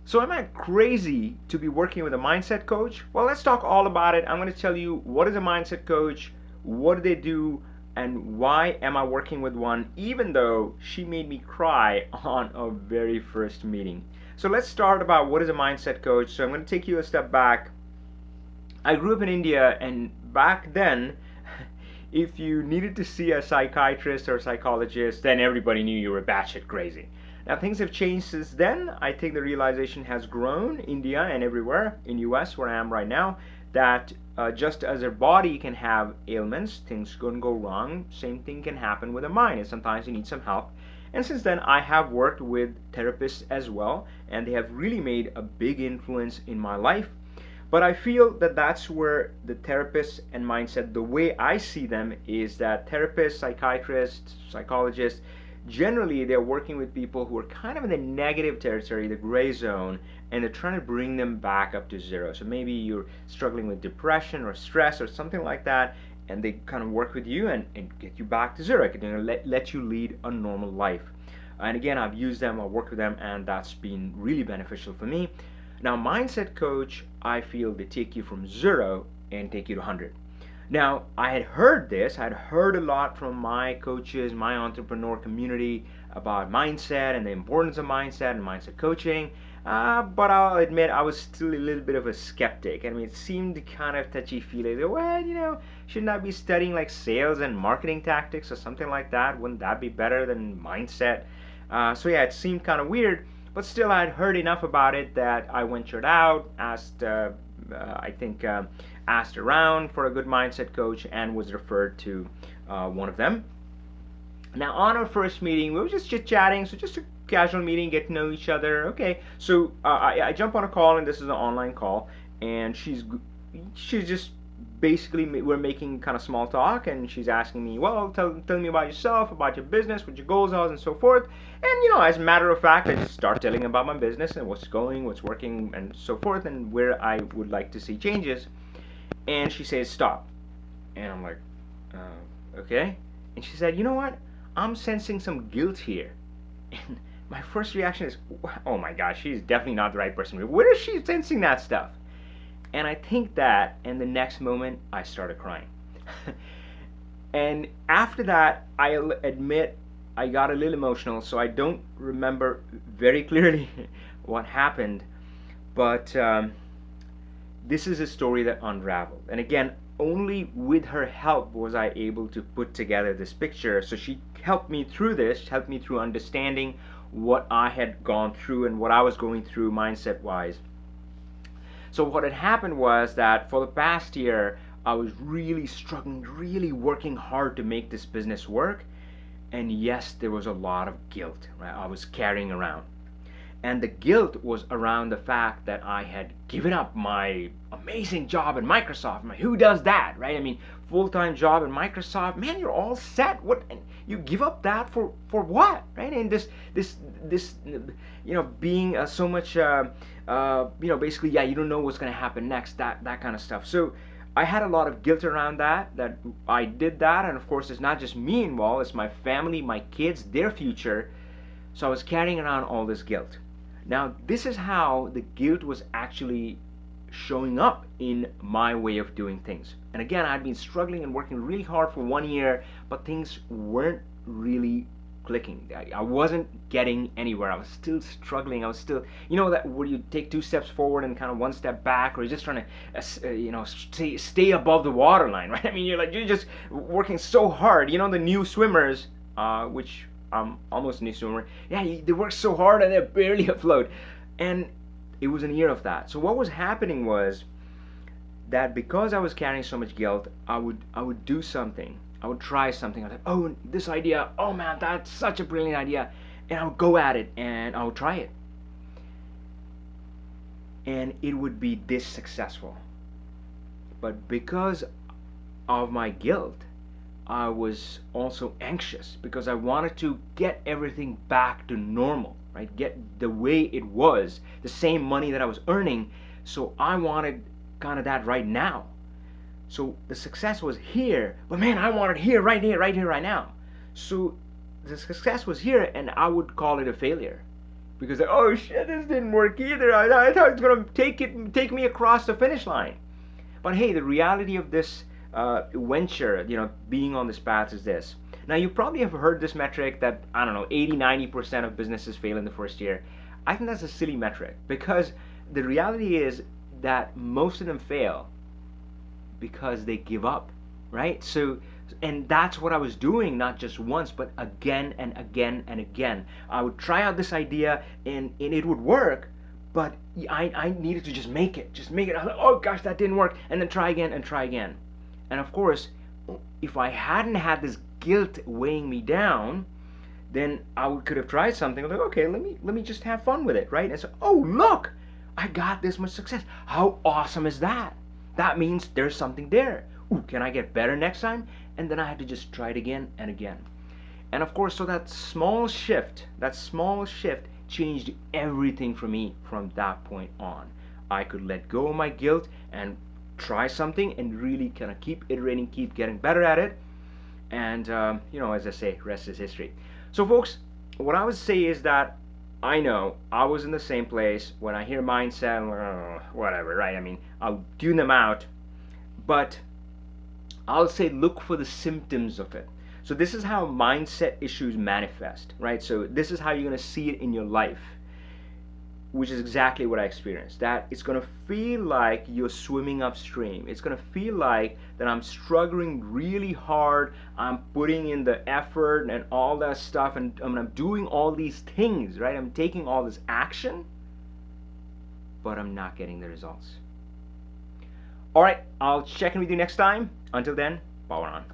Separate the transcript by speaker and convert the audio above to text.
Speaker 1: So am I crazy to be working with a mindset coach? Well, let's talk all about it. I'm going to tell you what is a mindset coach, what do they do, and why am I working with one even though she made me cry on a very first meeting. So let's start about what is a mindset coach. So I'm going to take you a step back. I grew up in India, and back then, if you needed to see a psychiatrist or a psychologist, then everybody knew you were batshit crazy. Now things have changed since then. I think the realization has grown in India and everywhere in US where I am right now that just as a body can have ailments, things can go wrong, same thing can happen with the mind, and sometimes you need some help. And since then, I have worked with therapists as well, and they have really made a big influence in my life. But I feel that that's where the therapists and mindset, the way I see them, is that therapists, psychiatrists, psychologists, generally they're working with people who are kind of in the negative territory, the gray zone, and they're trying to bring them back up to zero. So maybe you're struggling with depression or stress or something like that, and they kind of work with you and get you back to zero, let you lead a normal life. And again, I've used them, I've worked with them, and that's been really beneficial for me. Now, mindset coach, I feel they take you from zero and take you to 100. Now, I had heard this, I had heard a lot from my coaches, my entrepreneur community about mindset and the importance of mindset and mindset coaching. But I'll admit I was still a little bit of a skeptic. I mean, it seemed kind of touchy-feely. Well, shouldn't I be studying like sales and marketing tactics or something like that? Wouldn't that be better than mindset? So yeah, it seemed kind of weird. But still, I'd heard enough about it that I ventured out, asked around for a good mindset coach, and was referred to one of them. Now, on our first meeting, we were just chit-chatting, so just a casual meeting, get to know each other. Okay, so I jump on a call, and this is an online call, and she's just basically, we're making kind of small talk, and she's asking me, well, tell me about yourself, about your business, what your goals are, and so forth. And as a matter of fact, I just start telling about my business and what's working, and so forth, and where I would like to see changes. And she says, stop. And I'm like, okay. And she said, you know what? I'm sensing some guilt here. And my first reaction is, oh my gosh, she's definitely not the right person. Where is she sensing that stuff? And I think that, and the next moment, I started crying. And after that, I'll admit I got a little emotional, so I don't remember very clearly what happened. But this is a story that unraveled. And again, only with her help was I able to put together this picture. So she helped me through this, helped me through understanding what I had gone through and what I was going through mindset-wise. So what had happened was that for the past year, I was really struggling, really working hard to make this business work. And yes, there was a lot of guilt, right? I was carrying around. And the guilt was around the fact that I had given up my amazing job at Microsoft. Who does that, right? I mean, full-time job at Microsoft, man, you're all set. What, and you give up that for what, right? And this being so much basically, yeah, you don't know what's going to happen next, that kind of stuff. So I had a lot of guilt around that I did that. And of course, it's not just me involved, it's my family, my kids, their future. So I was carrying around all this guilt. Now, this is how the guilt was actually showing up in my way of doing things. And again, I'd been struggling and working really hard for 1 year, but things weren't really clicking. I wasn't getting anywhere. I was still struggling. I was still, that where you take 2 steps forward and kind of 1 step back, or you're just trying to, stay above the waterline, right? I mean, you're just working so hard. The new swimmers, which I'm almost a new swimmer. Yeah, they work so hard and they're barely afloat. And it was an year of that. So what was happening was that because I was carrying so much guilt, I would do something. I would try something. I was like, oh, this idea, oh man, that's such a brilliant idea. And I would go at it and I would try it. And it would be this successful. But because of my guilt, I was also anxious because I wanted to get everything back to normal, right? Get the way it was, the same money that I was earning. So I wanted kind of that right now. So the success was here, but man, I wanted here, right now. So the success was here, and I would call it a failure. because oh shit, this didn't work either. I thought it's gonna take me across the finish line. But hey, the reality of this venture, being on this path is this. Now you probably have heard this metric that I don't know, 80-90% of businesses fail in the first year. I think that's a silly metric because the reality is that most of them fail because they give up, right? So, and that's what I was doing, not just once, but again and again and again. I would try out this idea and it would work, but I needed to just make it. I was like, oh gosh, that didn't work, and then try again and try again. And of course, if I hadn't had this guilt weighing me down, then could have tried something. I was like, okay, let me just have fun with it, right? And so, oh look, I got this much success. How awesome is that? That means there's something there. Ooh, can I get better next time? And then I had to just try it again and again. And of course, so that small shift changed everything for me from that point on. I could let go of my guilt and try something and really kind of keep iterating, keep getting better at it. And, as I say, rest is history. So, folks, what I would say is that I know I was in the same place. When I hear mindset, I'm like, oh, whatever, right? I mean, I'll tune them out. But I'll say look for the symptoms of it. So this is how mindset issues manifest, right? So this is how you're going to see it in your life, which is exactly what I experienced. That it's going to feel like you're swimming upstream. It's going to feel like that I'm struggling really hard. I'm putting in the effort and all that stuff, and I'm doing all these things, right? I'm taking all this action, but I'm not getting the results. All right, I'll check in with you next time. Until then, power on.